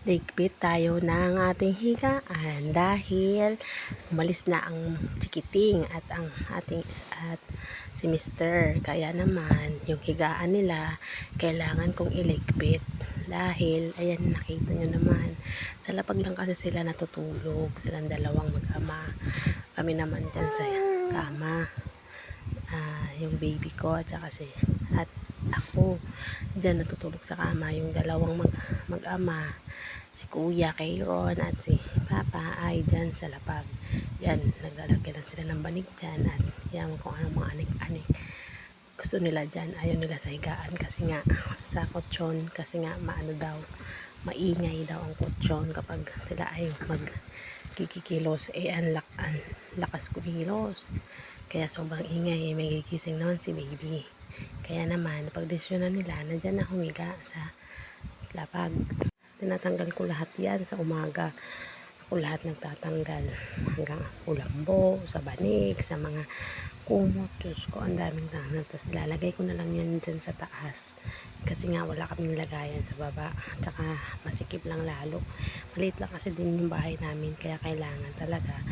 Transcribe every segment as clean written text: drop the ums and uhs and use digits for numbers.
Ligpit tayo ng ating higaan dahil umalis na ang chikiting at si Mister. Kaya naman yung higaan nila kailangan kong iligpit dahil ayan, nakita nyo naman sa lapag lang kasi sila natutulog, silang dalawang mag-ama. Kami naman dyan sa kama, yung baby ko at ako dyan natutulog sa kama. Yung dalawang mag-ama, si Kuya Kayron at si Papa ay dyan sa lapag. Yan, naglalagay lang sila ng banig dyan at yan kung anong mga anik-anik gusto nila dyan. Ayaw nila sa higaan kasi nga sa kutsyon, kasi nga maingay daw ang kutsyon kapag sila ay magkikikilos. Ang lakas kumilos, kaya sobrang ingay. May gigising naman si baby. Kaya naman, napagdesisyonan nila na dyan na humiga sa lapag. Tinatanggal ko lahat yan sa umaga. Ako lahat nagtatanggal. Hanggang kulambo, sa banig, sa mga kumot. Diyos ko, ang daming tanggal. Tapos ilalagay ko na lang yan dyan sa taas. Kasi nga wala kami nilagayan sa baba. At saka masikip lang lalo. Maliit lang kasi din yung bahay namin. Kaya kailangan talaga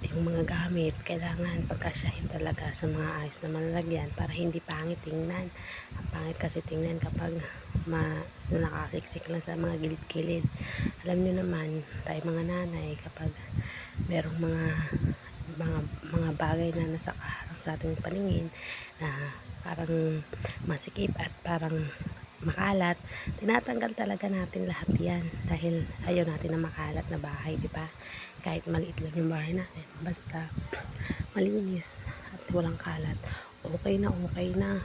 yung mga gamit, kailangan pagkasyahin talaga sa mga ayos na malalagyan para hindi pangit tingnan. Ang pangit kasi tingnan kapag nakasiksik lang sa mga gilid-gilid. Alam nyo naman, tayo mga nanay, kapag merong mga bagay na nasa kaharang sa ating paningin na parang masikip at parang makalat, tinatanggal talaga natin lahat yan dahil ayaw natin na makalat na bahay, di ba? Kahit maliit lang yung bahay natin, basta malinis at walang kalat, okay na okay na.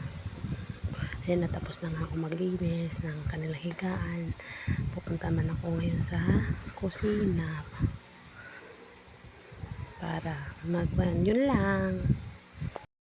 Ayan, natapos na nga ako maglinis ng kanilang higaan. Pupunta man ako ngayon sa kusina para yun lang.